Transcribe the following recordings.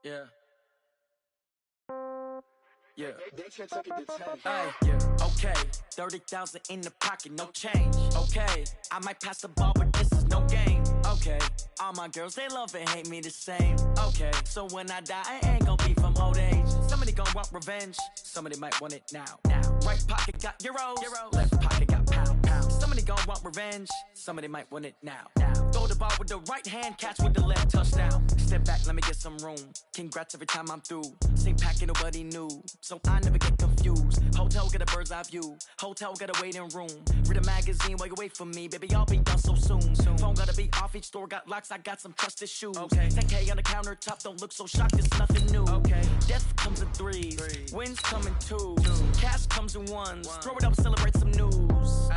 Yeah. Yeah. Ay, Yeah. okay, 30,000 in the pocket, no change. Okay, I might pass the ball, but this is no game. Okay, all my girls, they love and hate me the same. Okay, so when I die, I ain't gon' be from old age. Somebody gon' want revenge, somebody might want it now. Right pocket got euros, left pocket got pound. Somebody gon' want revenge, somebody might want it now. Throw the ball with the right hand, catch with the left, touchdown. Step back, let me get some room. Congrats every time I'm through. Same packet, nobody knew, so I never get confused. Hotel get a bird's eye view. Hotel got a waiting room. Read a magazine while you wait for me, baby. I'll be done so soon. Phone gotta be off. Each store got locks. I got some trusted shoes. 10K on the countertop. Don't look so shocked. It's nothing new. Death comes in threes. Wins come in twos. Cash comes in ones. Throw it up, celebrate some news.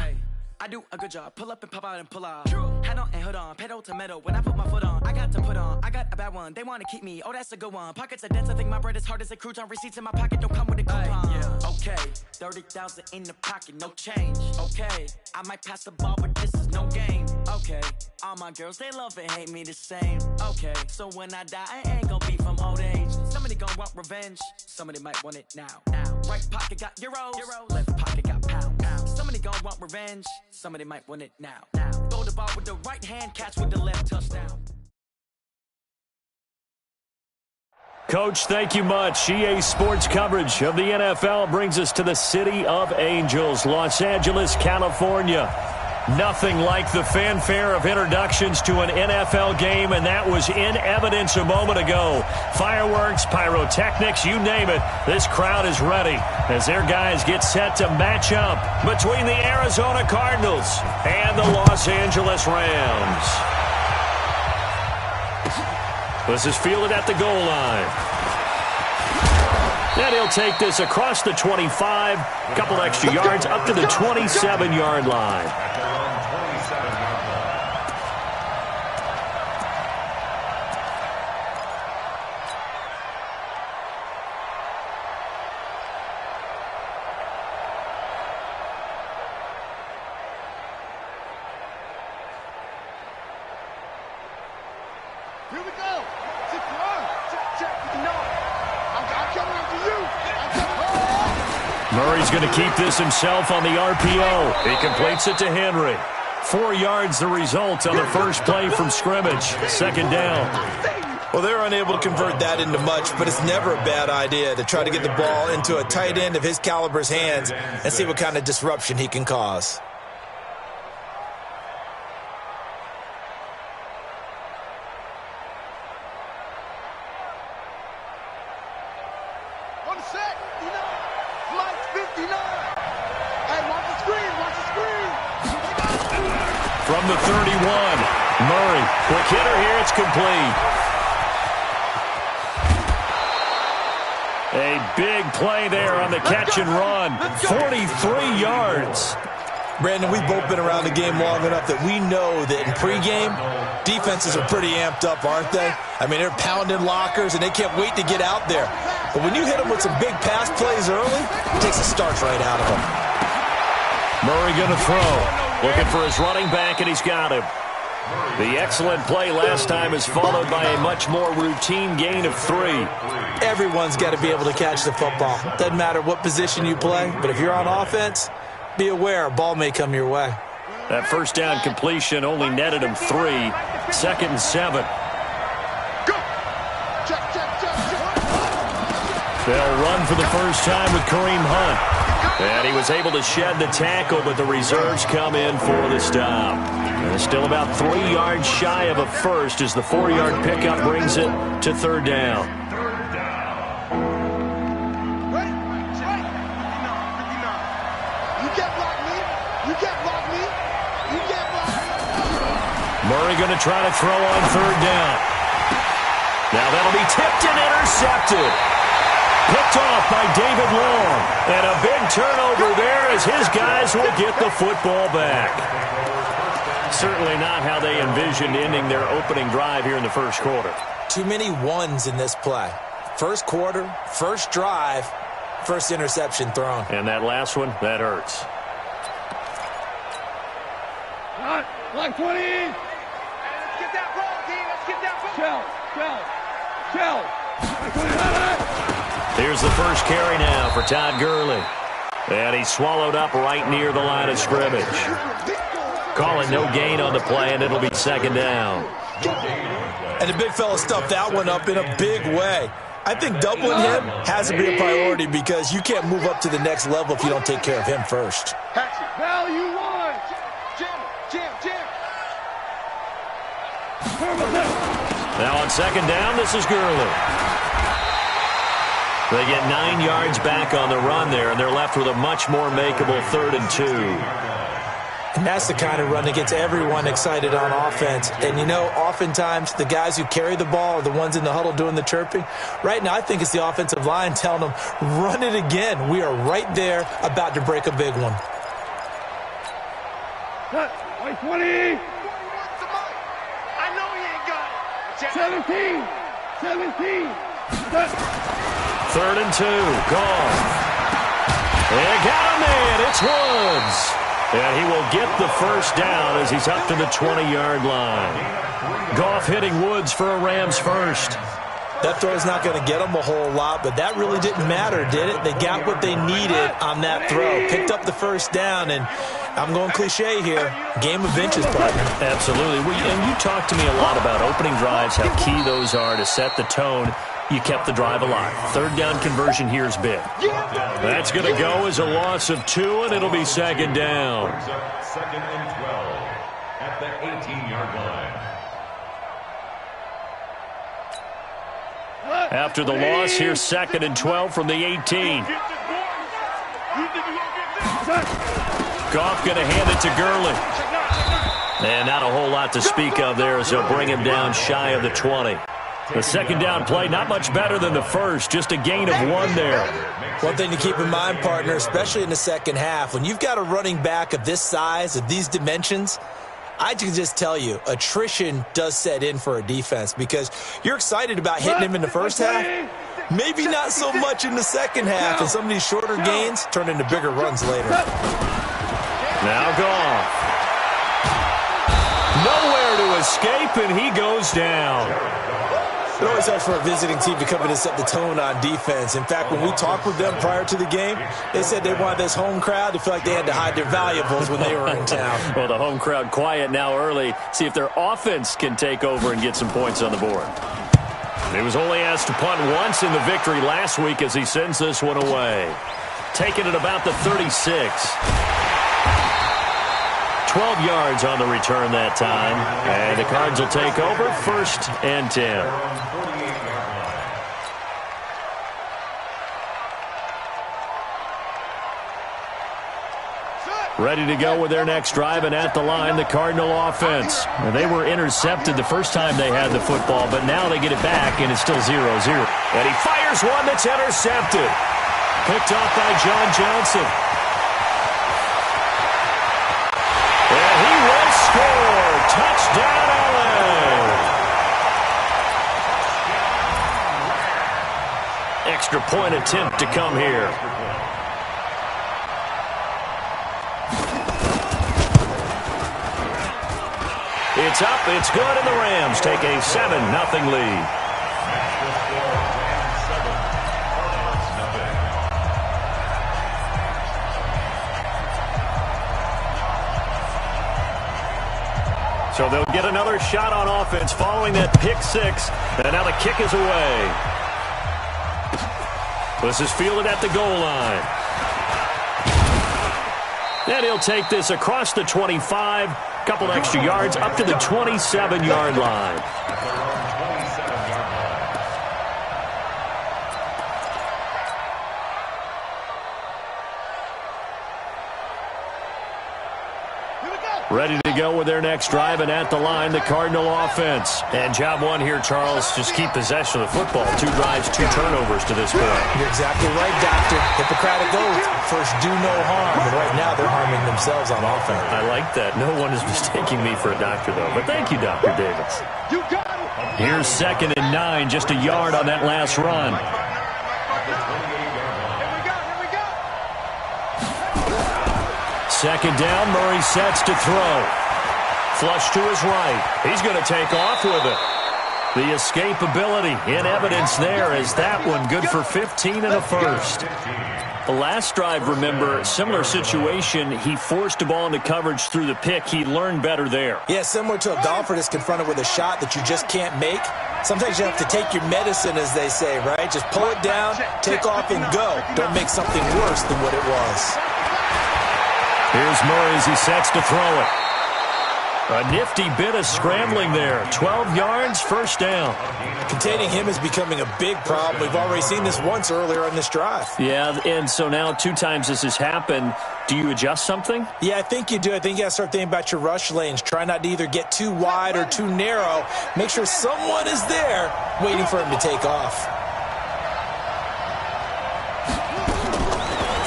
I do a good job. Pull up and pop out and pull out. Head on and hood on. Pedal to metal. When I put my foot on, I got to put on. I got a bad one. They want to keep me. Oh, that's a good one. Pockets are dense. I think my bread is hard as a crouton. Receipts in my pocket don't come with a coupon. Okay, 30,000 in the pocket, no change. Okay, I might pass the ball, but this is no game. Okay, all my girls, they love and hate me the same. Okay, so when I die, I ain't gon' be from old age. Somebody gon' want revenge. Somebody might want it now. Right pocket got euros. Left pocket got pound. Somebody gon' want revenge. Somebody might want it now. Throw the ball with the right hand, catch with the left, touchdown. Coach, thank you much. EA Sports coverage of the NFL brings us to the City of Angels, Los Angeles, California. Nothing like the fanfare of introductions to an NFL game, and that was in evidence a moment ago. Fireworks, pyrotechnics, you name it. This crowd is ready as their guys get set to match up between the Arizona Cardinals and the Los Angeles Rams. This is fielded at the goal line. And he'll take this across the 25, a couple extra yards up to the 27-yard line. Here we go. I'm coming after you. Murray's going to keep this himself on the RPO. He completes it to Henry. 4 yards the result on the first play from scrimmage. Second down. Well, they're unable to convert that into much, but it's never a bad idea to try to get the ball into a tight end of his caliber's hands and see what kind of disruption he can cause. On set, Mike 59. Hey, watch the screen, From the 31, Murray. Quick hitter here, it's complete. A big play there on the catch and run. 43 yards. Brandon, we've both been around the game long enough that we know that in pregame, defenses are pretty amped up, aren't they? I mean, they're pounding lockers, and they can't wait to get out there. But when you hit them with some big pass plays early, it takes the starch right out of them. Murray going to throw. Looking for his running back, and he's got him. The excellent play last time is followed by a much more routine gain of 3. Everyone's got to be able to catch the football. Doesn't matter what position you play, but if you're on offense, be aware a ball may come your way. That first down completion only netted him 3. Second and 7. They'll run for the first time with Kareem Hunt. And he was able to shed the tackle, but the reserves come in for the stop. And still about 3 yards shy of a first as the 4-yard pickup brings it to third down. Murray going to try to throw on third down. Now that'll be tipped and intercepted. Picked off by David Long. And a big turnover there as his guys will get the football back. Certainly not how they envisioned ending their opening drive here in the first quarter. Too many ones in this play. First quarter, first drive, first interception thrown. And that last one, that hurts. Like 20. Let's get that ball, team. Let's get that ball. Shell. Here's the first carry now for Todd Gurley. And he's swallowed up right near the line of scrimmage. Calling no gain on the play, and it'll be second down. And the big fella stuffed that one up in a big way. I think doubling him has to be a priority because you can't move up to the next level if you don't take care of him first. Value one. Jam. Now on second down, this is Gurley. They get 9 yards back on the run there, and they're left with a much more makeable 3rd and 2. And that's the kind of run that gets everyone excited on offense. And, you know, oftentimes the guys who carry the ball are the ones in the huddle doing the chirping. Right now, I think it's the offensive line telling them, run it again. We are right there about to break a big one. White 20. I know he ain't got it. 17. 3rd and 2. Gone. They got him in. It's Woods. And he will get the first down as he's up to the 20-yard line. Goff hitting Woods for a Rams first. That throw's not going to get them a whole lot, but that really didn't matter, did it? They got what they needed on that throw. Picked up the first down, and I'm going cliche here. Game of inches, partner. Absolutely. And you talked to me a lot about opening drives, how key those are to set the tone. You kept the drive alive. 3rd down conversion here is big. That's going to go as a loss of 2, and it'll be second down. 2nd and 12 at the 18-yard line. After the loss, here's 2nd and 12 from the 18. Goff going to hand it to Gurley. And not a whole lot to speak of there as they'll bring him down shy of the 20. The second down play, not much better than the first, just a gain of 1 there. One thing to keep in mind, partner, especially in the second half, when you've got a running back of this size, of these dimensions, I can just tell you, attrition does set in for a defense because you're excited about hitting him in the first half, maybe not so much in the second half, and some of these shorter gains turn into bigger runs later. Now Goff. Nowhere to escape, and he goes down. It always helps for a visiting team to come in and set the tone on defense. In fact, when we talked with them prior to the game, they said they wanted this home crowd to feel like they had to hide their valuables when they were in town. Well, the home crowd quiet now early. See if their offense can take over and get some points on the board. He was only asked to punt once in the victory last week as he sends this one away. Taking it about the 36. 12 yards on the return that time. And the Cards will take over 1st and 10. Ready to go with their next drive, and at the line, the Cardinal offense. And they were intercepted the first time they had the football, but now they get it back, and it's still 0-0. And he fires one that's intercepted. Picked off by John Johnson. And he will score. Touchdown, LA. Extra point attempt to come here. It's up, it's good, and the Rams take a 7-0 lead. So they'll get another shot on offense following that pick six, and now the kick is away. This is fielded at the goal line. And he'll take this across the 25. Couple extra yards up to the 27-yard line. Ready to go with their next drive, and at the line, the Cardinal offense. And job one here, Charles, just keep possession of the football. 2 drives, 2 turnovers to this point. You're exactly right, Doctor. Hippocratic oath. First, do no harm. And right now, they're harming themselves on offense. I like that. No one is mistaking me for a doctor, though. But thank you, Dr. Davis. Here's 2nd and 9, just a yard on that last run. Second down, Murray sets to throw. Flush to his right. He's going to take off with it. The escapability in evidence there as that one good for 15 and a first. The last drive, remember, similar situation. He forced a ball into coverage through the pick. He learned better there. Yeah, similar to a golfer that's confronted with a shot that you just can't make. Sometimes you have to take your medicine, as they say, right? Just pull it down, take off, and go. Don't make something worse than what it was. Here's Murray as he sets to throw it. A nifty bit of scrambling there. 12 yards, first down. Containing him is becoming a big problem. We've already seen this once earlier on this drive. Yeah, and so now 2 times this has happened. Do you adjust something? Yeah, I think you do. I think you got to start thinking about your rush lanes. Try not to either get too wide or too narrow. Make sure someone is there waiting for him to take off.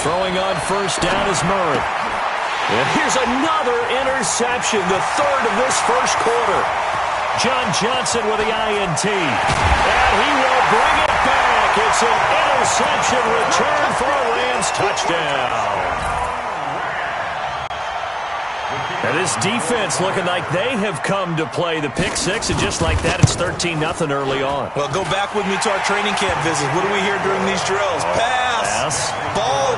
Throwing on first down is Murray. And here's another interception, the third of this first quarter. John Johnson with the INT. And he will bring it back. It's an interception return for a Rams touchdown. And this defense looking like they have come to play the pick six, and just like that, it's 13-0 early on. Well, go back with me to our training camp visit. What do we hear during these drills? Pass.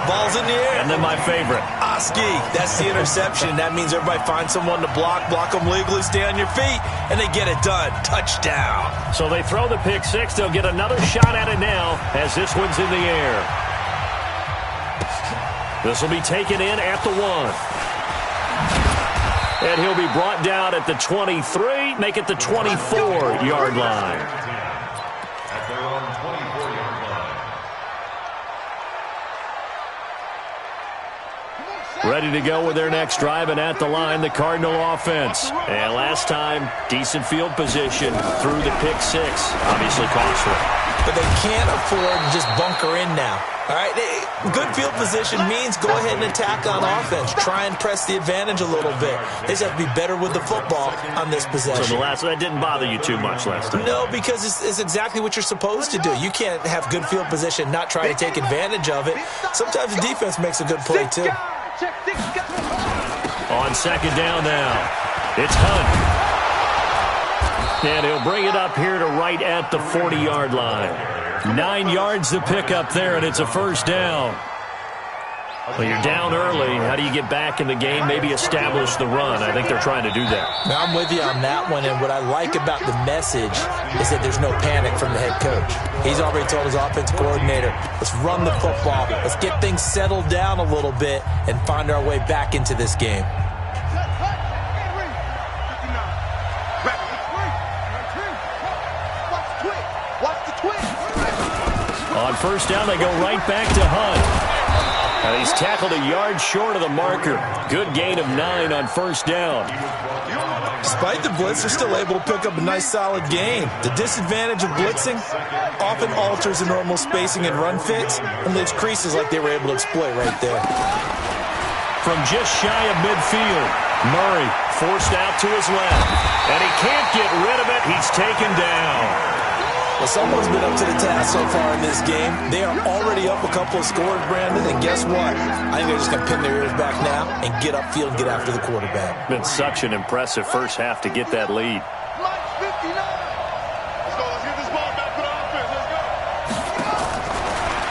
Ball's in the air. And then my favorite. Oski. That's the interception. That means everybody finds someone to block them legally, stay on your feet, and they get it done. Touchdown. So they throw the pick six. They'll get another shot at it now as this one's in the air. This will be taken in at the 1. And he'll be brought down at the 23, make it the 24-yard line. At their own 24-yard line. Ready to go with their next drive, and at the line, the Cardinal offense. And last time, decent field position through the pick six. Obviously costly. But they can't afford to just bunker in now. All right, good field position means go ahead and attack on offense. Try and press the advantage a little bit. They just have to be better with the football on this possession. So that didn't bother you too much last time? No, because it's exactly what you're supposed to do. You can't have good field position, not try to take advantage of it. Sometimes the defense makes a good play, too. On second down now, it's Hunt. And he'll bring it up here to right at the 40-yard line. 9 yards to pick up there, and it's a first down. Well, you're down early. How do you get back in the game? Maybe establish the run. I think they're trying to do that. Now, I'm with you on that one, and what I like about the message is that there's no panic from the head coach. He's already told his offense coordinator, let's run the football, let's get things settled down a little bit and find our way back into this game. On first down, they go right back to Hunt. And he's tackled a yard short of the marker. Good gain of 9 on first down. Despite the blitz, they're still able to pick up a nice, solid gain. The disadvantage of blitzing often alters the normal spacing and run fits and leaves creases like they were able to exploit right there. From just shy of midfield, Murray forced out to his left. And he can't get rid of it. He's taken down. Well, someone's been up to the task so far in this game. They are already up a couple of scores, Brandon, and guess what? I think they're just going to pin their ears back now and get upfield and get after the quarterback. Been such an impressive first half to get that lead. Let's get this ball back to the offense. Let's go.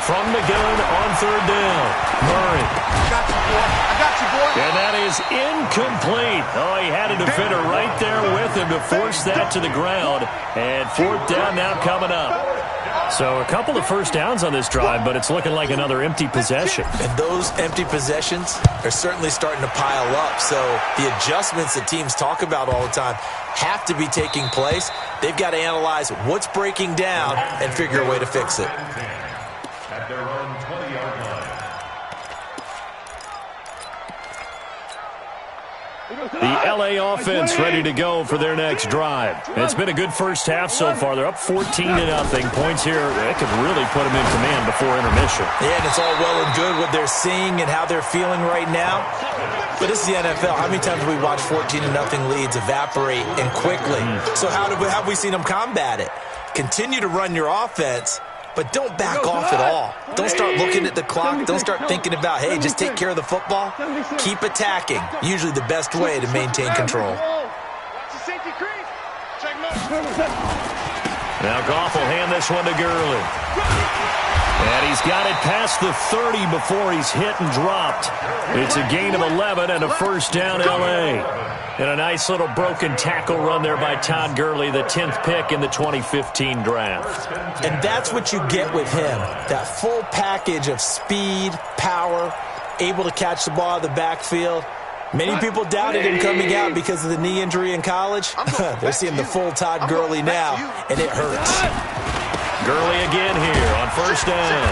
From the gun on third down, Murray. I got you, boy. And that is incomplete. Oh, he had a defender right there with him to force that to the ground. And fourth down now coming up. So a couple of first downs on this drive, but it's looking like another empty possession. And those empty possessions are certainly starting to pile up. So the adjustments that teams talk about all the time have to be taking place. They've got to analyze what's breaking down and figure a way to fix it. At their own 20-yard line. The LA offense ready to go for their next drive. It's been a good first half so far. They're up 14-0. Points here, that could really put them in command before intermission. Yeah, and it's all well and good what they're seeing and how they're feeling right now. But this is the NFL. How many times have we watched 14-0 leads evaporate and quickly? So how have we seen them combat it? Continue to run your offense, but don't back off at all. Don't start looking at the clock. Don't start thinking about, hey, just take care of the football. Keep attacking. Usually the best way to maintain control. Now Goff will hand this one to Gurley. And he's got it past the 30 before he's hit and dropped. It's a gain of 11 and a first down L.A. And a nice little broken tackle run there by Todd Gurley, the 10th pick in the 2015 draft. And that's what you get with him, that full package of speed, power, able to catch the ball out of the backfield. Many people doubted him coming out because of the knee injury in college. They're seeing the full Todd Gurley now, and it hurts. Gurley again here on first down.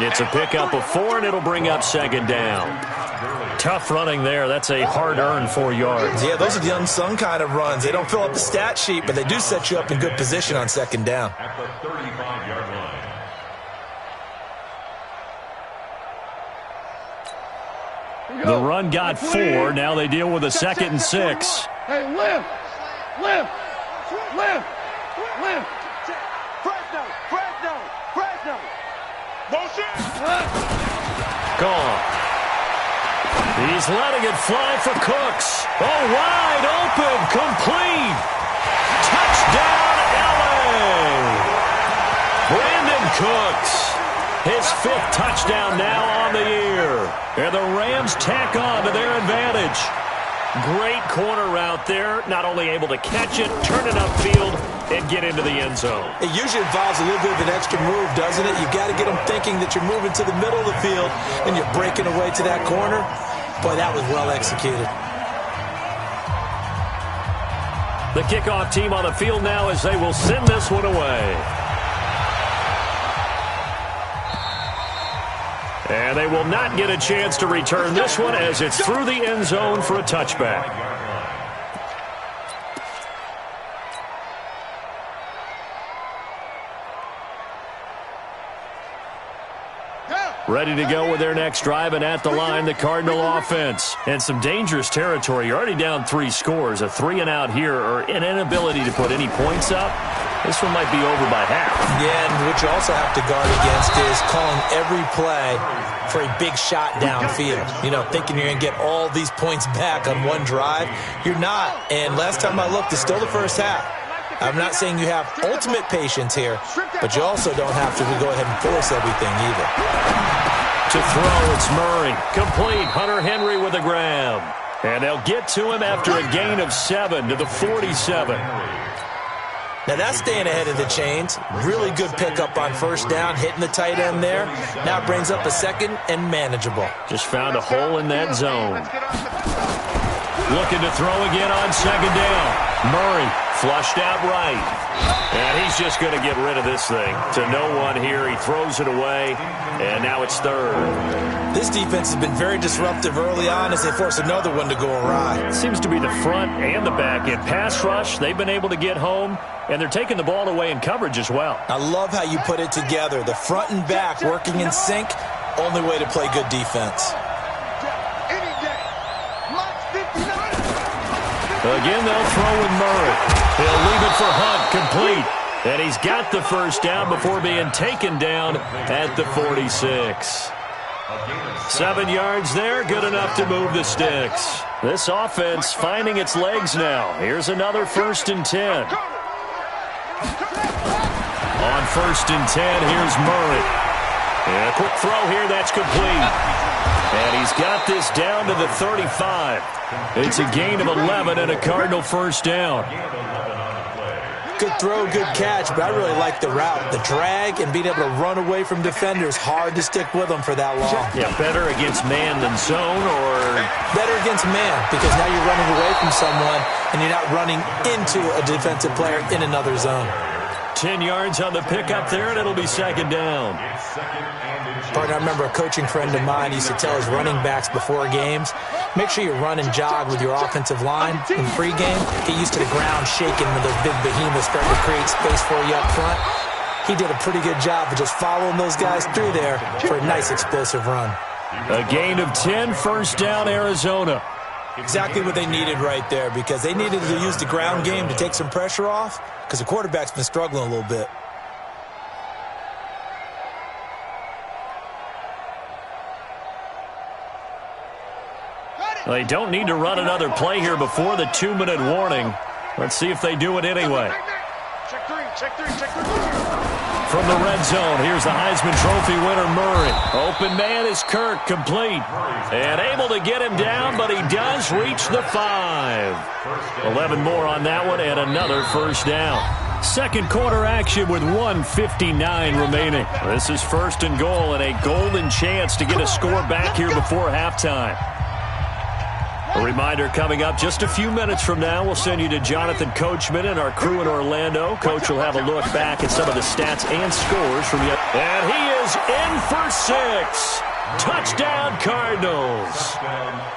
It's a pickup of 4, and it'll bring up second down. Tough running there. That's a hard-earned 4 yards. Yeah, those are the unsung kind of runs. They don't fill up the stat sheet, but they do set you up in good position on second down. At the 35-yard line. The run got 4. Now they deal with a 2nd and 6. Hey, lift. Fresno. Motion. Gone. He's letting it fly for Cooks. Oh, wide open, complete. Touchdown, L.A. Brandon Cooks. His 5th touchdown now on the year. And the Rams tack on to their advantage. Great corner route there. Not only able to catch it, turn it upfield, and get into the end zone. It usually involves a little bit of an extra move, doesn't it? You've got to get them thinking that you're moving to the middle of the field and you're breaking away to that corner. Boy, that was well executed. The kickoff team on the field now as they will send this one away. And they will not get a chance to return this one as it's through the end zone for a touchback. Ready to go with their next drive, and at the line, the Cardinal offense. And some dangerous territory. You're already down 3 scores. A 3-and-out here, or an inability to put any points up. This one might be over by half. Yeah, and what you also have to guard against is calling every play for a big shot downfield. You know, thinking you're going to get all these points back on one drive. You're not. And last time I looked, it's still the first half. I'm not saying you have ultimate patience here, but you also don't have to go ahead and force everything either. To throw, it's Murray. Complete. Hunter Henry with a grab. And they'll get to him after a gain of 7 to the 47. Now that's staying ahead of the chains. Really good pickup on first down, hitting the tight end there. Now it brings up a 2nd and manageable. Just found a hole in that zone. Looking to throw again on 2nd down. Murray flushed out right. And he's just going to get rid of this thing. To no one here. He throws it away. And now it's 3rd. This defense has been very disruptive early on as they force another one to go awry. Seems to be the front and the back end. Pass rush, they've been able to get home. And they're taking the ball away in coverage as well. I love how you put it together. The front and back working in sync. Only way to play good defense. Again, they'll throw with Murray. He'll leave it for Hunt, complete. And he's got the first down before being taken down at the 46. 7 yards there, good enough to move the sticks. This offense finding its legs now. Here's another 1st and 10. On 1st and 10, here's Murray. And a quick throw here, that's complete. And he's got this down to the 35. It's a gain of 11 and a Cardinal first down. Good throw, good catch, but I really like the route. The drag and being able to run away from defenders, hard to stick with them for that long. Yeah, better against man than zone, or? Better against man, because now you're running away from someone and you're not running into a defensive player in another zone. 10 yards on the pickup there, and it'll be 2nd down. Partner, I remember a coaching friend of mine used to tell his running backs before games, make sure you run and jog with your offensive line in pregame. Get used to the ground shaking when those big behemoths start to create space for you up front. He did a pretty good job of just following those guys through there for a nice explosive run. A gain of 10, first down, Arizona. Exactly what they needed right there, because they needed to use the ground game to take some pressure off, because the quarterback's been struggling a little bit. They don't need to run another play here before the 2-minute warning. Let's see if they do it anyway. Check three, check three, check three. From the red zone, here's the Heisman Trophy winner, Murray. Open man is Kirk, complete. And able to get him down, but he does reach the 5. 11 more on that one, and another first down. Second quarter action with 1:59 remaining. This is first and goal, and a golden chance to get a score back here before halftime. A reminder coming up just a few minutes from now, we'll send you to Jonathan Coachman and our crew in Orlando. Coach will have a look back at some of the stats and scores from the... And he is in for 6. Touchdown, Cardinals.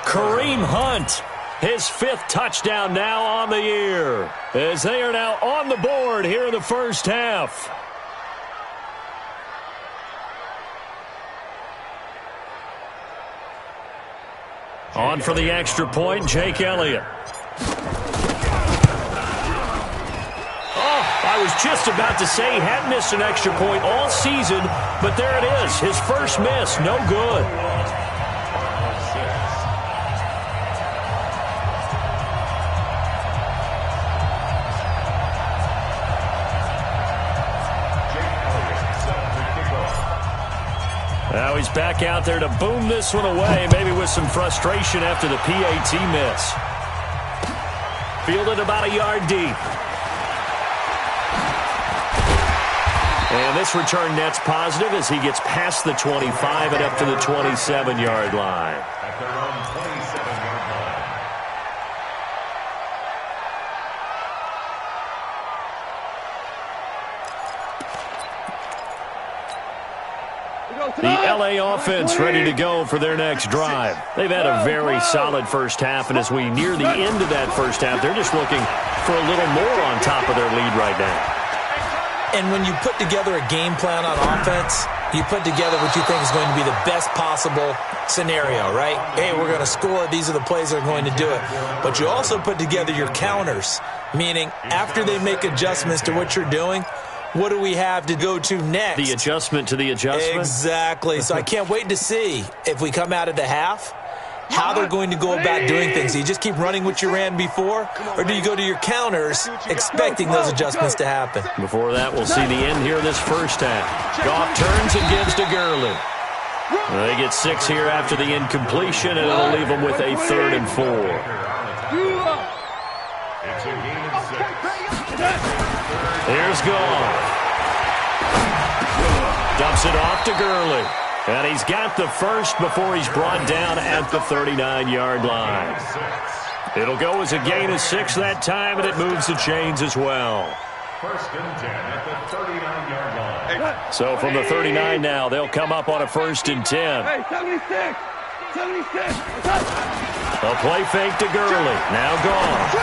Kareem Hunt, his 5th touchdown now on the year, as they are now on the board here in the first half. On for the extra point, Jake Elliott. Oh, I was just about to say he hadn't missed an extra point all season, but there it is. His first miss, no good. Now he's back out there to boom this one away, maybe with some frustration after the PAT miss. Fielded about a yard deep. And this return net's positive as he gets past the 25 and up to the 27-yard line. At their own 27-yard line. The LA offense ready to go for their next drive. They've had a very solid first half, and as we near the end of that first half, they're just looking for a little more on top of their lead right now. And when you put together a game plan on offense, you put together what you think is going to be the best possible scenario, right? Hey, we're going to score. These are the plays that are going to do it. But you also put together your counters, meaning after they make adjustments to what you're doing, what do we have to go to next? The adjustment to the adjustment? Exactly. So I can't wait to see if we come out of the half, how they're going to go about doing things. Do you just keep running what you ran before, or do you go to your counters expecting those adjustments to happen? Before that, we'll see the end here of this first half. Goff turns and gives to Gurley. They get 6 here after the incompletion, and it'll leave them with a 3rd and 4. It's a gain of 6. Here's Goff. Dumps it off to Gurley. And he's got the first before he's brought down at the 39-yard line. It'll go as a gain of 6 that time, and it moves the chains as well. First and 10 at the 39-yard line. So from the 39 now, they'll come up on a 1st and 10. Hey, 76! 76! A play fake to Gurley. Now Goff.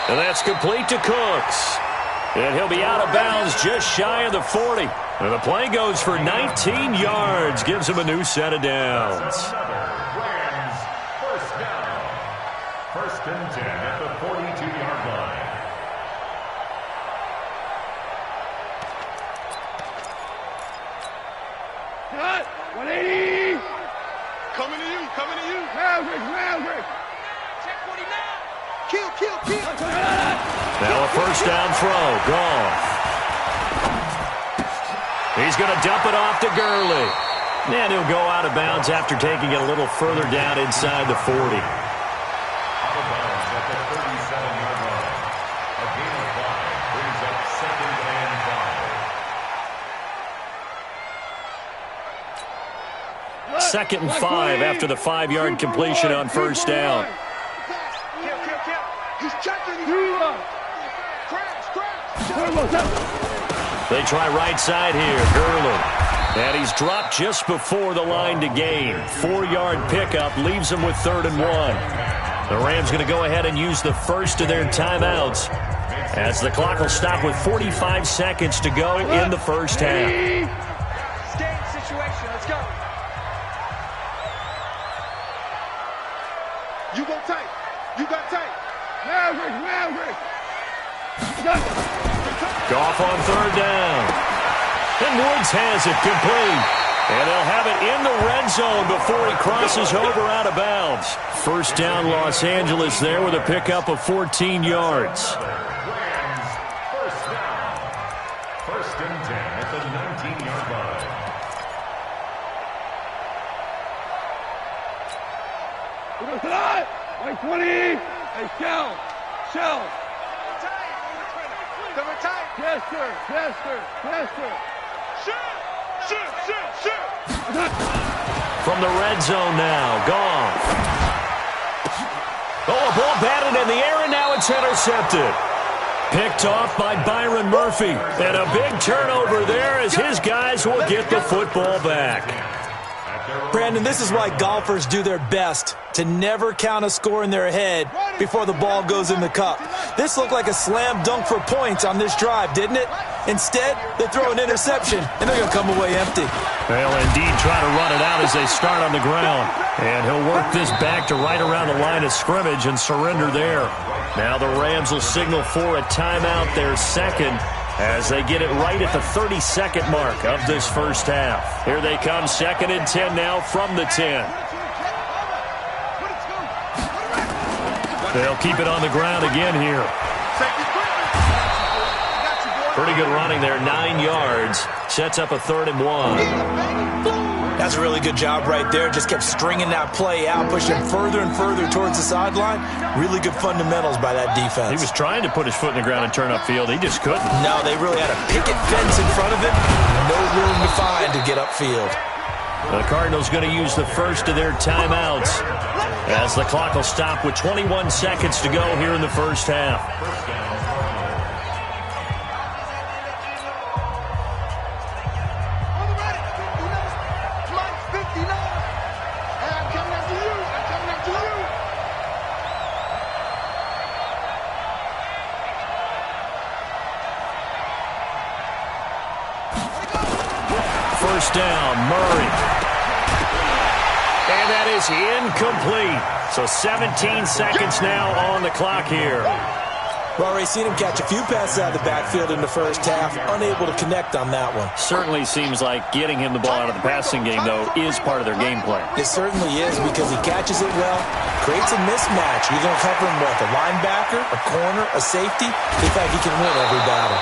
And that's complete to Cooks. And he'll be out of bounds just shy of the 40. And the play goes for 19 yards. Gives him a new set of downs. Rams first down. First and 10 at the 42-yard line. Cut! 180! Coming to you, coming to you. Maverick. Check 49. Kill. Now a first down throw. Goff. He's going to dump it off to Gurley. And he'll go out of bounds after taking it a little further down inside the 40. Out of bounds at the 37-yard line. A gain of 5 brings up 2nd and 5. 2nd and 5 after the 5-yard completion on first down. He's checking. They try right side here. Gurley. And he's dropped just before the line to gain. 4-yard pickup leaves him with 3rd and 1. The Rams going to go ahead and use the first of their timeouts as the clock will stop with 45 seconds to go in the first half. Game situation. Let's go. You go tight. You got tight. Maverick. Goff on 3rd down. And Woods has it complete. And they'll have it in the red zone before he crosses over out of bounds. First down Los Angeles there with a pickup of 14 yards. Rams 19-yard line. Like 20. Hey, Shell. Yes, sir. From the red zone now, gone. Oh, a ball batted in the air, and now it's intercepted. Picked off by Byron Murphy. And a big turnover there as his guys will get the football back. Brandon, this is why golfers do their best to never count a score in their head before the ball goes in the cup. This looked like a slam dunk for points on this drive, didn't it? Instead, they throw an interception, and they're going to come away empty. They'll indeed try to run it out as they start on the ground. And he'll work this back to right around the line of scrimmage and surrender there. Now the Rams will signal for a timeout, their second, as they get it right at the 30-second mark of this first half. Here they come, 2nd and 10 now from the 10. They'll keep it on the ground again here. Pretty good running there, 9 yards. Sets up a 3rd and 1. That's a really good job right there. Just kept stringing that play out, pushing further and further towards the sideline. Really good fundamentals by that defense. He was trying to put his foot in the ground and turn upfield. He just couldn't. No, they really had a picket fence in front of him. No room to find to get upfield. The Cardinals going to use the first of their timeouts as the clock will stop with 21 seconds to go here in the first half. First down, Murray. And that is incomplete. So 17 seconds now on the clock here. Well, Ray, seen him catch a few passes out of the backfield in the first half, unable to connect on that one. Certainly seems like getting him the ball out of the passing game, though, is part of their game plan. It certainly is because he catches it well, creates a mismatch. You're going to cover him with a linebacker, a corner, a safety. In fact, he can win every battle.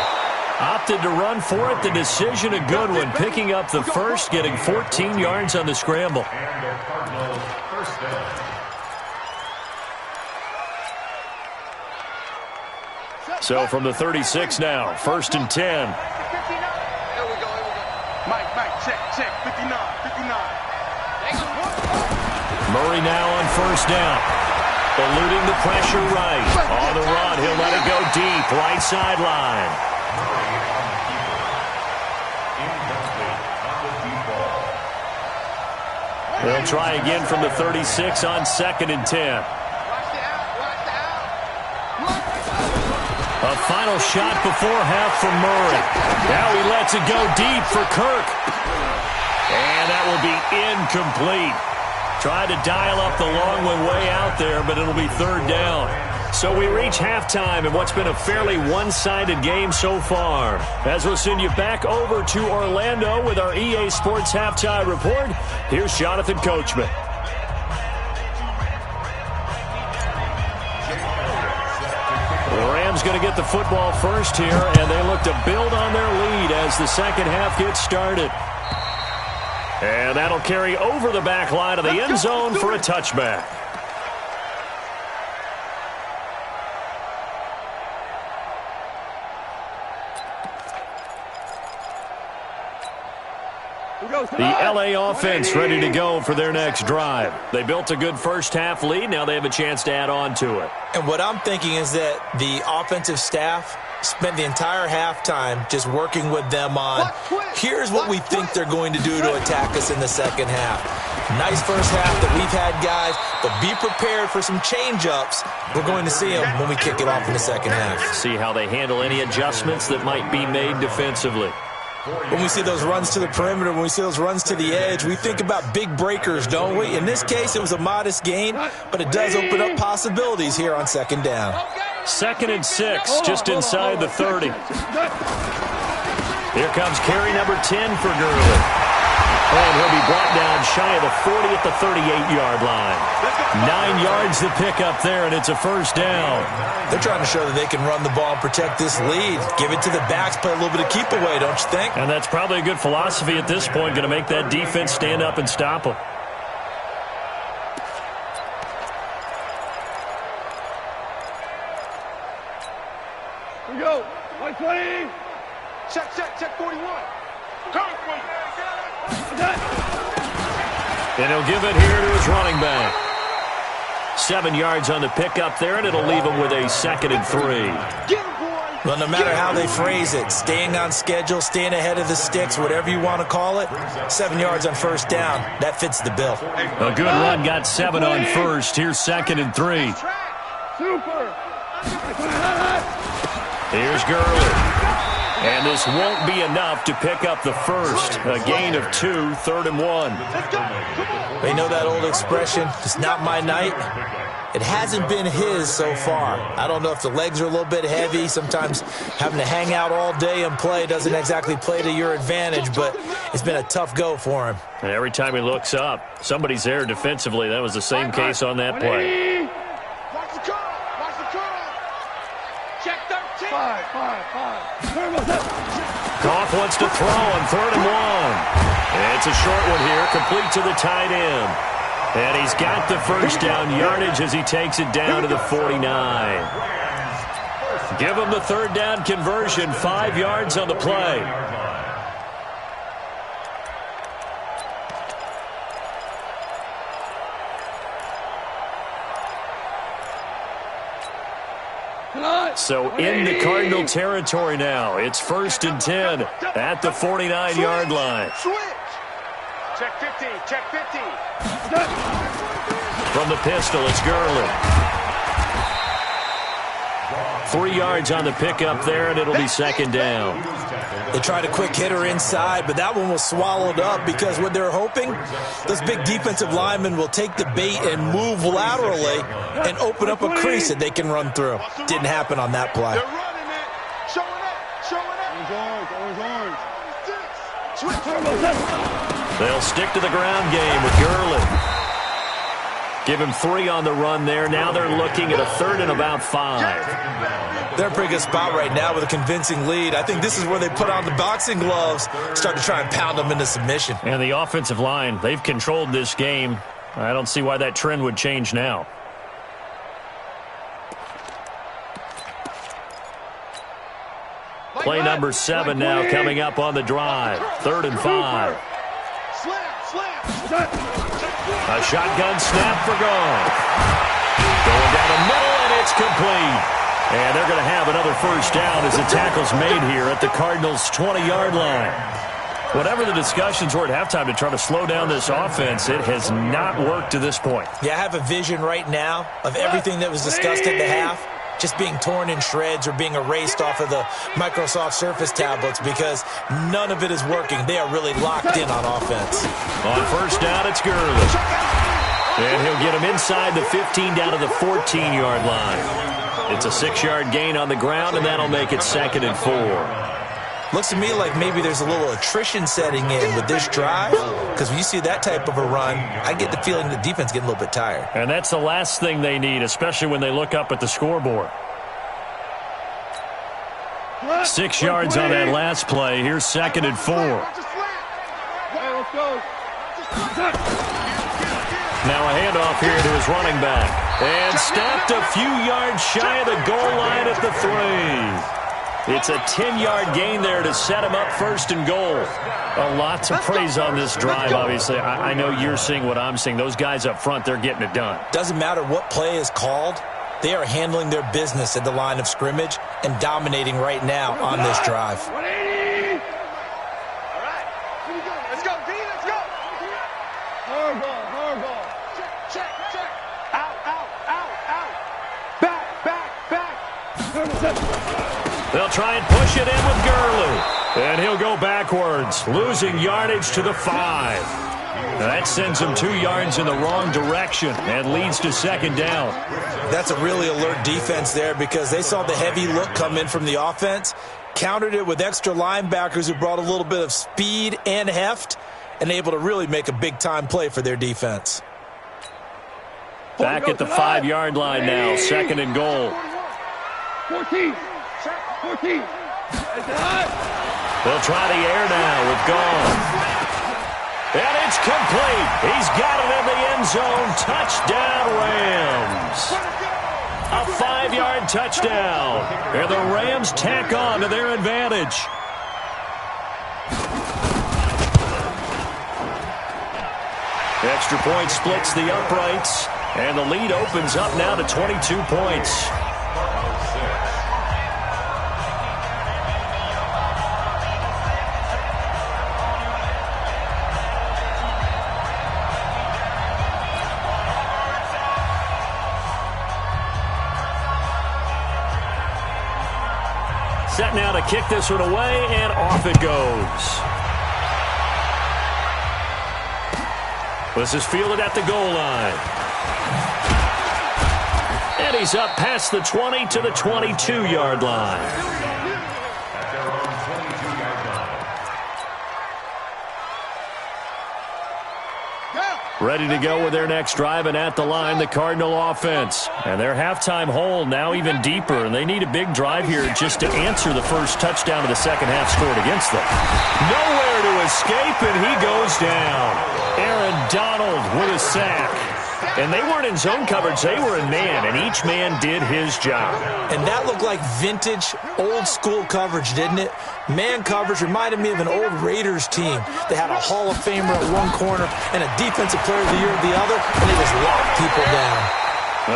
Opted to run for it. The decision a good one. Picking up the first, getting 14 yards on the scramble. And the Cardinals first down. So from the 36 now, 1st and 10. Here we go. Mike, check. 59. Murray now on first down. Eluding the pressure right. On the run, he'll let it go deep. Right sideline. They'll try again from the 36 on 2nd and 10. A final shot before half from Murray. Now he lets it go deep for Kirk. And that will be incomplete. Tried to dial up the long one way out there, but it'll be 3rd down. So we reach halftime in what's been a fairly one-sided game so far. As we'll send you back over to Orlando with our EA Sports Halftime Report, here's Jonathan Coachman. The Rams going to get the football first here, and they look to build on their lead as the second half gets started. And that'll carry over the back line of the end zone for a touchback. The LA offense ready to go for their next drive. They built a good first half lead. Now they have a chance to add on to it. And what I'm thinking is that the offensive staff spent the entire halftime just working with them on, here's what we think they're going to do to attack us in the second half. Nice first half that we've had, guys, but be prepared for some change-ups. We're going to see them when we kick it off in the second half. See how they handle any adjustments that might be made defensively. When we see those runs to the perimeter, when we see those runs to the edge, we think about big breakers, don't we? In this case, it was a modest gain, but it does open up possibilities here on 2nd down. 2nd and 6, just inside the 30. Here comes carry number 10 for Gurley. And he'll be brought down shy of the 40 at the 38-yard line. 9 yards to pick up there, and it's a first down. They're trying to show that they can run the ball and protect this lead. Give it to the backs, play a little bit of keep away, don't you think? And that's probably a good philosophy at this point, going to make that defense stand up and stop them. Here we go. 120. Check 41. Coming for you. And he'll give it here to his running back. 7 yards on the pickup there, and it'll leave him with a 2nd and 3. Well, no matter how they phrase it, staying on schedule, staying ahead of the sticks, whatever you want to call it, 7 yards on first down, that fits the bill. A good run, got 7 on first. Here's 2nd and 3. Super. Here's Gurley. And this won't be enough to pick up the first. A gain of 2, 3rd and 1. They know that old expression, it's not my night. It hasn't been his so far. I don't know if the legs are a little bit heavy. Sometimes having to hang out all day and play doesn't exactly play to your advantage, but it's been a tough go for him. And every time he looks up, somebody's there defensively. That was the same case on that play. Watch the curl. Watch the curl. Check 13. 5. Goff wants to throw on 3rd and 1. It's a short one here, complete to the tight end. And he's got the first down yardage as he takes it down to the 49. Give him the 3rd down conversion, 5 yards on the play. So in the Cardinal territory now. It's 1st and 10 at the 49-yard line. Check 15. Check 15. From the pistol, it's Gurley. 3 yards on the pickup there, and it'll be 2nd down. They tried a quick hitter inside, but that one was swallowed up because what they're hoping, those big defensive linemen will take the bait and move laterally and open up a crease that they can run through. Didn't happen on that play. They're running it. Showing up. Orange. They'll stick to the ground game with Gurley. Give him 3 on the run there. Now they're looking at a 3rd and about 5. They're in a pretty good spot right now with a convincing lead. I think this is where they put on the boxing gloves, start to try and pound them into submission. And the offensive line, they've controlled this game. I don't see why that trend would change now. Play number 7 now coming up on the drive. 3rd and 5. A shotgun snap for Goff. Going down the middle, and it's complete. And they're going to have another first down as the tackle's made here at the Cardinals' 20-yard line. Whatever the discussions were at halftime to try to slow down this offense, it has not worked to this point. Yeah, I have a vision right now of everything that was discussed at the half just being torn in shreds or being erased off of the Microsoft Surface tablets because none of it is working. They are really locked in on offense. On first down, it's Gurley. And he'll get him inside the 15 down to the 14-yard line. It's a 6-yard gain on the ground, and that'll make it 2nd and 4. Looks to me like maybe there's a little attrition setting in with this drive because when you see that type of a run, I get the feeling the defense getting a little bit tired. And that's the last thing they need, especially when they look up at the scoreboard. 6 yards on that last play. Here's 2nd and 4. Now a handoff here to his running back. And stopped a few yards shy of the goal line at the 3. It's a 10-yard gain there to set him up 1st and goal. A lot to praise on this drive, obviously. I know you're seeing what I'm seeing. Those guys up front, they're getting it done. Doesn't matter what play is called. They are handling their business at the line of scrimmage and dominating right now on this drive. 180. All right. Here we go. Let's go, B. Let's go. Hard ball. Check. Out. Back. They'll try and push it in with Gurley. And he'll go backwards, losing yardage to the 5. That sends him 2 yards in the wrong direction and leads to 2nd down. That's a really alert defense there because they saw the heavy look come in from the offense, countered it with extra linebackers who brought a little bit of speed and heft, and able to really make a big-time play for their defense. Back at the 5-yard line now, 2nd and goal. 14. 14. They'll try the air now with Gone. And it's complete. He's got it in the end zone. Touchdown, Rams. A 5-yard touchdown. And the Rams tack on to their advantage. Extra point splits the uprights. And the lead opens up now to 22 points. Set now to kick this one away, and off it goes. This is fielded at the goal line. And he's up past the 20 to the 22-yard line. At their own 22-yard line. Ready to go with their next drive, and at the line, the Cardinal offense. And their halftime hole now even deeper, and they need a big drive here just to answer the first touchdown of the second half scored against them. Nowhere to escape, and he goes down. Aaron Donald with a sack. And they weren't in zone coverage, they were in man, and each man did his job. And that looked like vintage, old-school coverage, didn't it? Man coverage reminded me of an old Raiders team. They had a Hall of Famer at one corner and a Defensive Player of the Year at the other, and they just locked people down.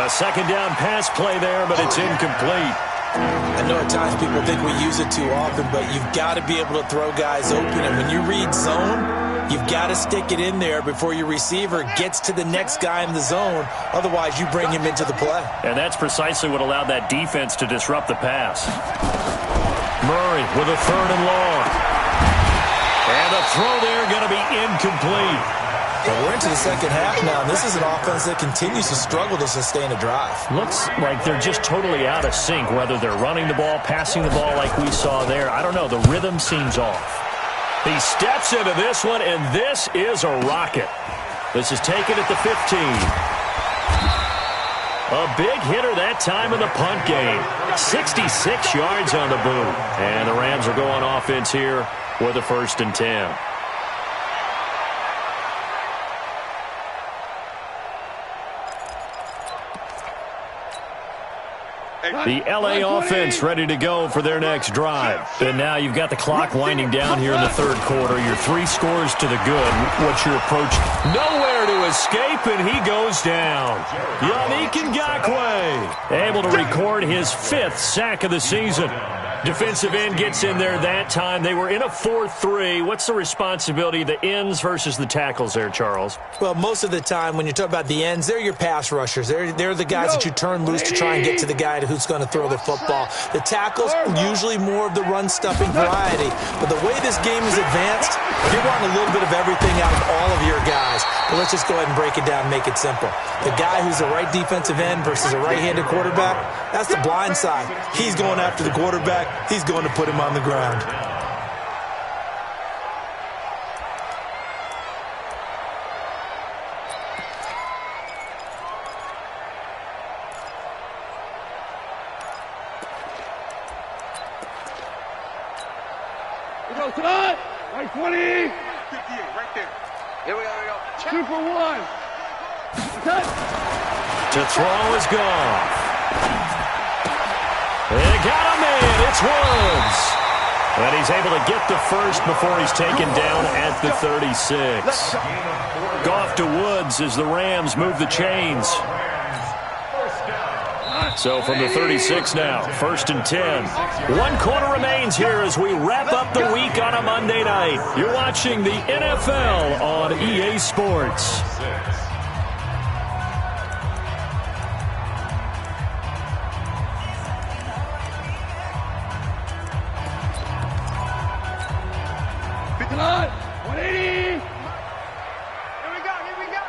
A second down pass play there, but it's incomplete. I know at times people think we use it too often, but you've got to be able to throw guys open, and when you read zone, you've got to stick it in there before your receiver gets to the next guy in the zone. Otherwise, you bring him into the play. And that's precisely what allowed that defense to disrupt the pass. Murray with a 3rd and long. And the throw there going to be incomplete. But we're into the second half now, and this is an offense that continues to struggle to sustain a drive. Looks like they're just totally out of sync, whether they're running the ball, passing the ball like we saw there. I don't know. The rhythm seems off. He steps into this one, and this is a rocket. This is taken at the 15. A big hitter that time in the punt game. 66 yards on the boot. And the Rams are going offense here with a 1st and 10. The L.A. offense ready to go for their next drive. And now you've got the clock winding down here in the 3rd quarter. You're 3 scores to the good. What's your approach? Nowhere to escape, and he goes down. Yannick Ngakoue able to record his 5th sack of the season. Defensive end gets in there that time. They were in a 4-3. What's the responsibility of the ends versus the tackles there, Charles? Well, most of the time when you talk about the ends, they're your pass rushers. They're the guys that you turn loose to try and get to the guy who's going to throw the football. The tackles, usually more of the run-stuffing variety. But the way this game is advanced, you're wanting a little bit of everything out of all of your guys. But let's just go ahead and break it down and make it simple. The guy who's the right defensive end versus a right-handed quarterback, that's the blind side. He's going after the quarterback. He's going to put him on the ground. We go tonight. Right 20. 58, right there. Here we go, here we go. 2 for 1. To throw is gone. They got him in. It's Woods. And he's able to get the first before he's taken down at the 36. Goff to Woods as the Rams move the chains. So from the 36 now, 1st and 10. 1 quarter remains here as we wrap up the week on a Monday night. You're watching the NFL on EA Sports. Tonight, 180. Here we go, here we go.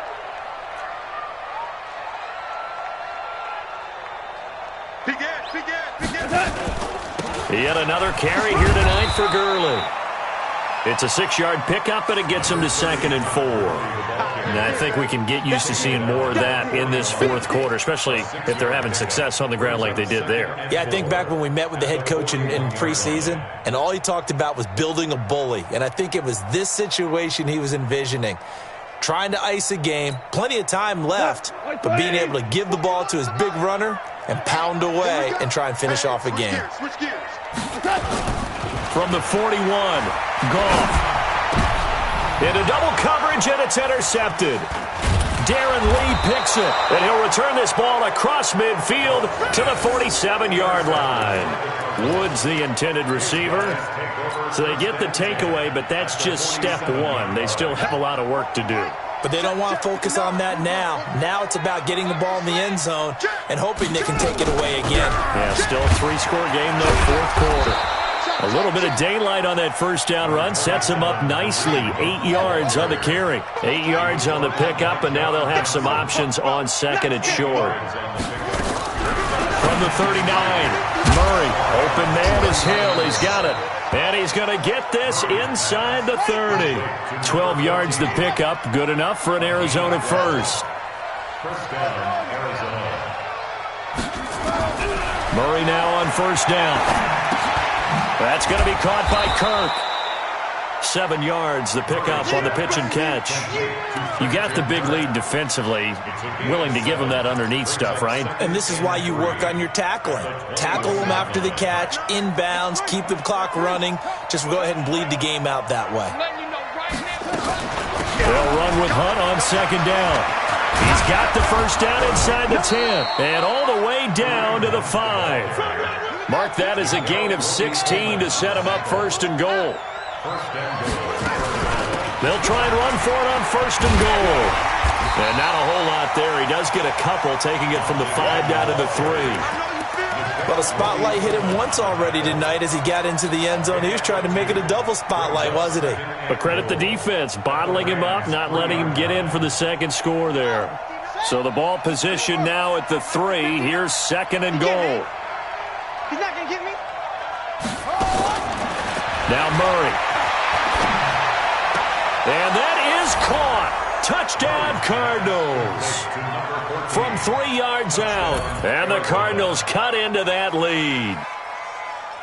Yet another carry here tonight for Gurley. It's a 6-yard pickup, and it gets them to 2nd and 4. And I think we can get used to seeing more of that in this fourth quarter, especially if they're having success on the ground like they did there. Yeah, I think back when we met with the head coach in preseason, and all he talked about was building a bully. And I think it was this situation he was envisioning. Trying to ice a game, plenty of time left, but being able to give the ball to his big runner and pound away and try and finish off a game. From the 41, Goff. Into double coverage, and it's intercepted. Darren Lee picks it, and he'll return this ball across midfield to the 47-yard line. Woods, the intended receiver. So they get the takeaway, but that's just step one. They still have a lot of work to do. But they don't want to focus on that now. Now it's about getting the ball in the end zone and hoping they can take it away again. Yeah, still a 3-score game, though, fourth quarter. A little bit of daylight on that first down run sets them up nicely. 8 yards on the carry. 8 yards on the pickup, and now they'll have some options on second and short. From the 39, Murray. Open man is Hill. He's got it. And he's going to get this inside the 30. 12 yards the pickup. Good enough for an Arizona first. First down, Arizona. Murray now on first down. That's going to be caught by Kirk. 7 yards, the pickup on the pitch and catch. You got the big lead defensively, willing to give them that underneath stuff, right? And this is why you work on your tackling. Tackle them after the catch, inbounds, keep the clock running. Just go ahead and bleed the game out that way. They'll run with Hunt on second down. He's got the first down inside the 10 and all the way down to the 5. Mark that as a gain of 16 to set him up first and goal. They'll try and run for it on first and goal. And not a whole lot there. He does get a couple, taking it from the 5 down to the 3. Well, the spotlight hit him once already tonight as he got into the end zone. He was trying to make it a double spotlight, wasn't he? But credit the defense, bottling him up, not letting him get in for the second score there. So the ball position now at the 3. Here's second and goal. He's not going to get me. Now Murray. And that is caught. Touchdown, Cardinals. From 3 yards out. And the Cardinals cut into that lead.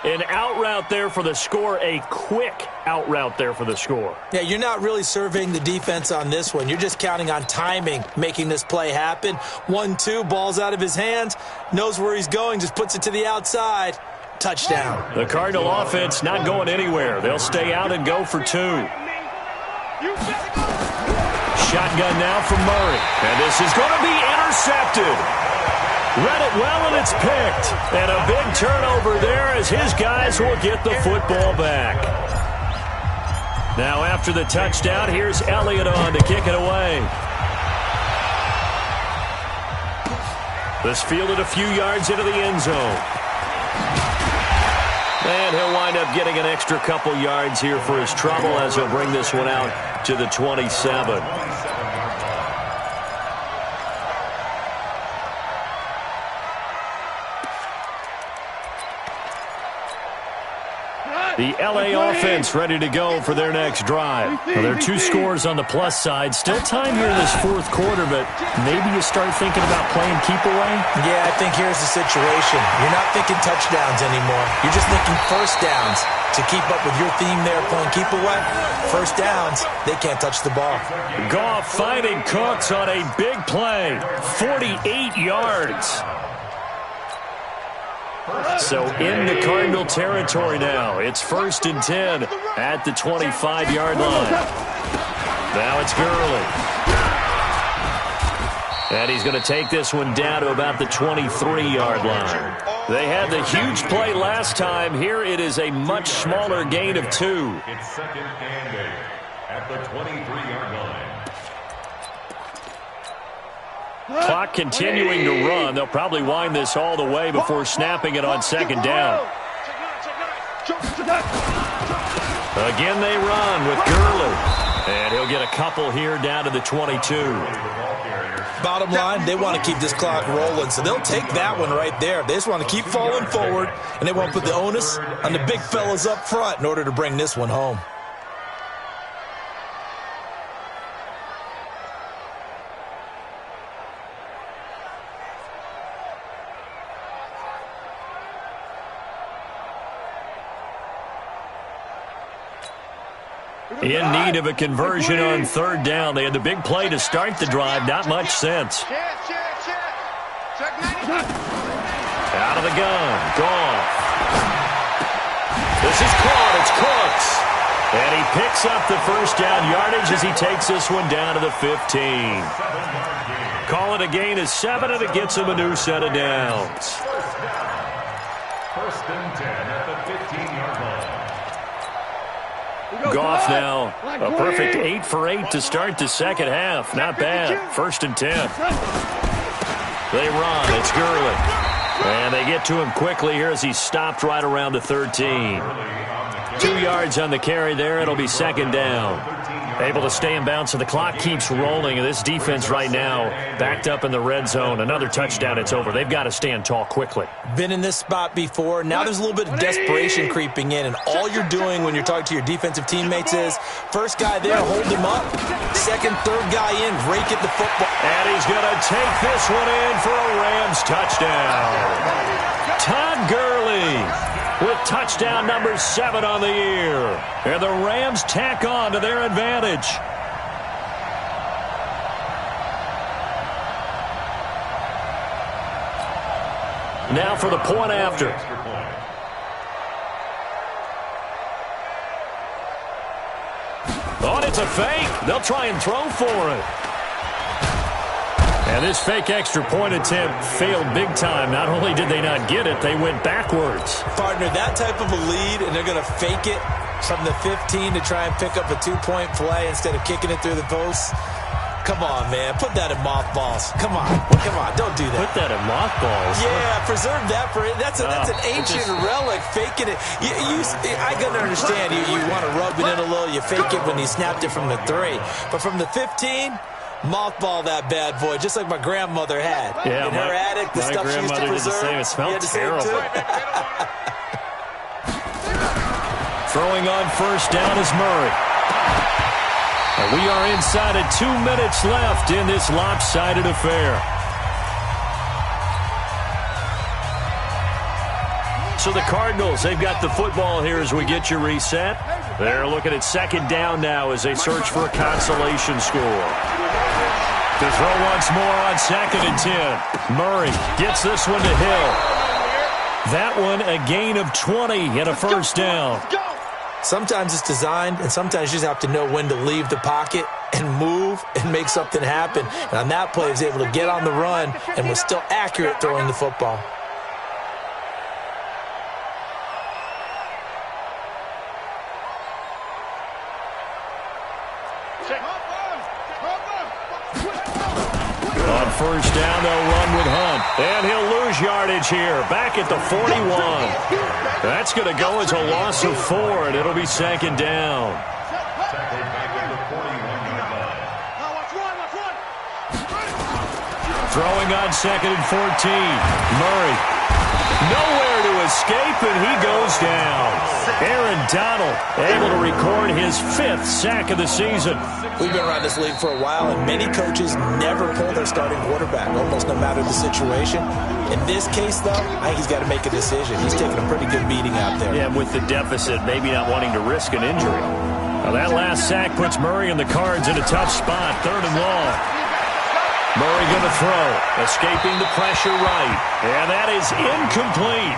An out route there for the score. A quick out route there for the score. Yeah, you're not really surveying the defense on this one. You're just counting on timing, making this play happen. 1-2, ball's out of his hands. Knows where he's going, just puts it to the outside. Touchdown. The Cardinal offense not going anywhere. They'll stay out and go for 2. Shotgun now from Murray. And this is going to be intercepted. Read it well, and it's picked. And a big turnover there as his guys will get the football back. Now after the touchdown, here's Elliott on to kick it away. This fielded a few yards into the end zone. And he'll wind up getting an extra couple yards here for his trouble as he'll bring this one out to the 27. The L.A. offense ready to go for their next drive. Well, there are 2 scores on the plus side. Still time here in this fourth quarter, but maybe you start thinking about playing keep away? Yeah, I think here's the situation. You're not thinking touchdowns anymore. You're just thinking first downs. To keep up with your theme there, playing keep away, first downs, they can't touch the ball. Goff finding Cooks on a big play. 48 yards. So in the Cardinal territory now. It's 1st and 10 at the 25-yard line. Now it's Gurley. And he's going to take this one down to about the 23-yard line. They had the huge play last time. Here it is a much smaller gain of 2. It's 2nd and 8 at the 23-yard line. Clock continuing to run. They'll probably wind this all the way before snapping it on second down. Again they run with Gurley. And he'll get a couple here down to the 22. Bottom line, they want to keep this clock rolling, so they'll take that one right there. They just want to keep falling forward, and they want to put the onus on the big fellas up front in order to bring this one home. In need of a conversion on third down. They had the big play to start the drive. Not much sense. Out of the gun. Goff. This is caught. It's Cooks. And he picks up the first down yardage as he takes this one down to the 15. Call it a gain of 7, and it gets him a new set of downs. First and 10 at the 15-yard line. Goff now a perfect 8 for 8 to start the second half. Not bad. First and 10. They run. It's Gurley. And they get to him quickly here as he's stopped right around the 13. 2 yards on the carry there. It'll be second down. Able to stay in bounds, so the clock keeps rolling. This defense right now backed up in the red zone. Another touchdown, it's over. They've got to stand tall quickly. Been in this spot before. Now there's a little bit of desperation creeping in, and all you're doing when you're talking to your defensive teammates is first guy there, hold him up. Second, third guy in, rake at the football. And he's going to take this one in for a Rams touchdown. Todd Gurley with touchdown number 7 on the year. And the Rams tack on to their advantage. Now for the point after. Oh, and it's a fake. They'll try and throw for it. And this fake extra point attempt failed big time. Not only did they not get it, they went backwards. Partner, that type of a lead, and they're going to fake it from the 15 to try and pick up a 2-point play instead of kicking it through the post. Come on, man. Put that in mothballs. Come on. Don't do that. Put that in mothballs? Yeah, preserve that for it. That's an ancient relic. Faking it. I got to understand. You want to rub it in a little. You fake it when he snapped it from the 3. But from the 15... mothball that bad boy, just like my grandmother had. Yeah, in her attic, the stuff she used to preserve. It smelled terrible. Throwing on first down is Murray. And we are inside of 2 minutes left in this lopsided affair. So the Cardinals, they've got the football here as we get you reset. They're looking at second down now as they search for a consolation score. To throw once more on second and 10. Murray gets this one to Hill. That one a gain of 20 and a first down. Sometimes it's designed, and sometimes you just have to know when to leave the pocket and move and make something happen. And on that play, he was able to get on the run and was still accurate throwing the football. On first down, they'll run with Hunt. And he'll lose yardage here. Back at the 41. That's going to go as a loss of 4, and it'll be second down. Tackled back at the 41-yard line. Throwing on second and 14. Murray. Nowhere to escape, and he goes down. Aaron Donald able to record his 5th sack of the season. We've been around this league for a while, and many coaches never pull their starting quarterback, almost no matter the situation. In this case, though, I think he's got to make a decision. He's taking a pretty good beating out there. Yeah, with the deficit, maybe not wanting to risk an injury. Now, that last sack puts Murray and the Cards in a tough spot, 3rd and long. Murray going to throw, escaping the pressure right. And that is incomplete.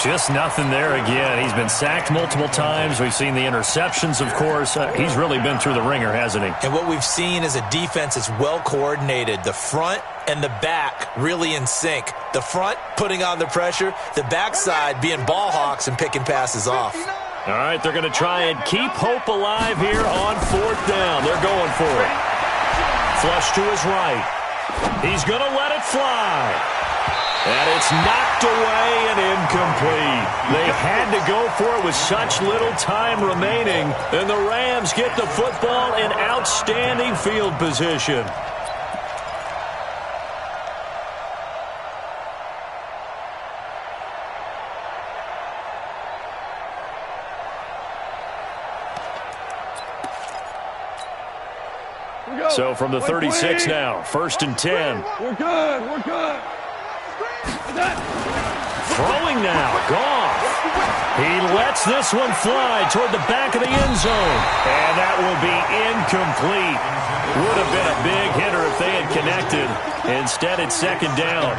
Just nothing there again. He's been sacked multiple times. We've seen the interceptions, of course. He's really been through the ringer, hasn't he? And what we've seen is a defense that's well coordinated. The front and the back really in sync. The front putting on the pressure, the backside being ball hawks and picking passes off. All right, they're going to try and keep hope alive here on 4th down. They're going for it. Flush to his right. He's going to let it fly. And it's knocked away and incomplete. They had to go for it with such little time remaining. And the Rams get the football in outstanding field position. So from the 36 now, 1st and 10. We're good. We're good. Throwing now, Goff. He lets this one fly toward the back of the end zone. And that will be incomplete. Would have been a big hitter if they had connected. Instead, it's second down.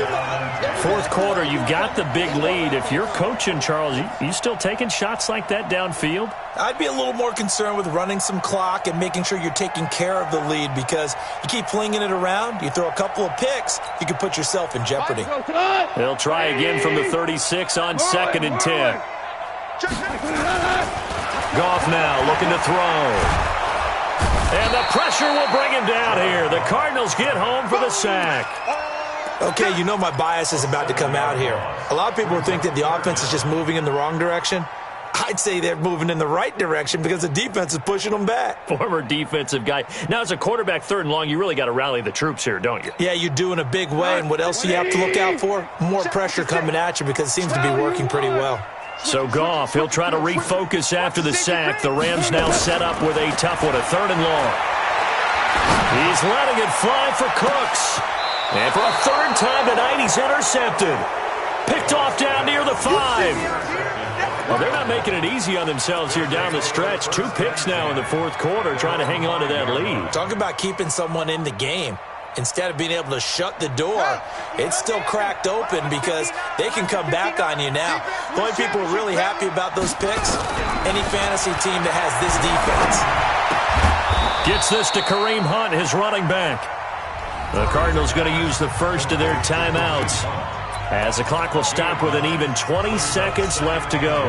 Fourth quarter, you've got the big lead. If you're coaching, Charles, you still taking shots like that downfield? I'd be a little more concerned with running some clock and making sure you're taking care of the lead, because you keep flinging it around, you throw a couple of picks, you can put yourself in jeopardy. They'll try again from the 36 on second and 10. Goff now looking to throw. And the pressure will bring him down here. The Cardinals get home for the sack. Okay, you know my bias is about to come out here. A lot of people think that the offense is just moving in the wrong direction. I'd say they're moving in the right direction because the defense is pushing them back. Former defensive guy. Now, as a quarterback, third and long, you really got to rally the troops here, don't you? Yeah, you do in a big way. And what else do you have to look out for? More pressure coming at you, because it seems to be working pretty well. So Goff, he'll try to refocus after the sack. The Rams now set up with a tough one, a third and long. He's letting it fly for Cooks. And for a third time tonight, he's intercepted. Picked off down near the 5. Well, they're not making it easy on themselves here down the stretch. 2 picks now in the fourth quarter, trying to hang on to that lead. Talk about keeping someone in the game. Instead of being able to shut the door, it's still cracked open because they can come back on you now. The only people who are really happy about those picks, any fantasy team that has this defense. Gets this to Kareem Hunt, his running back. The Cardinals going to use the first of their timeouts, as the clock will stop with an even 20 seconds left to go.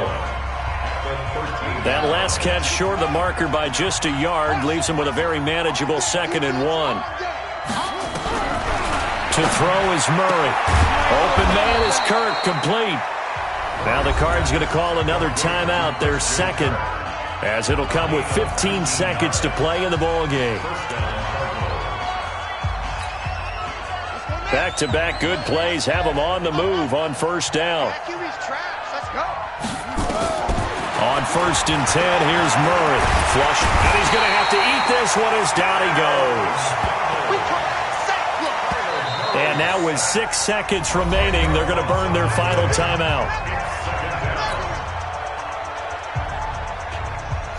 That last catch short of the marker by just a yard leaves him with a very manageable 2nd and 1. To throw is Murray. Open man is Kirk, complete. Now the Cards going to call another timeout, their second, as it'll come with 15 seconds to play in the ball game. Back-to-back good plays have them on the move on first down. On 1st and 10, here's Murray. Flush, and he's going to have to eat this one as down he goes. And now with 6 seconds remaining, they're going to burn their final timeout.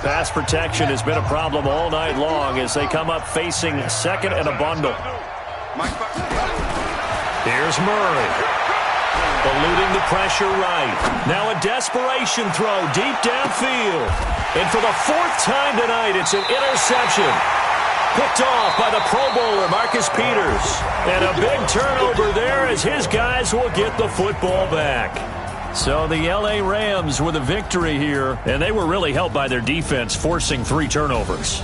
Pass protection has been a problem all night long as they come up facing second and a bundle. Here's Murray. Eluding the pressure right. Now a desperation throw deep downfield. And for the 4th time tonight, it's an interception. Picked off by the Pro Bowler, Marcus Peters. And a big turnover there as his guys will get the football back. So the L.A. Rams with a victory here, and they were really helped by their defense forcing 3 turnovers.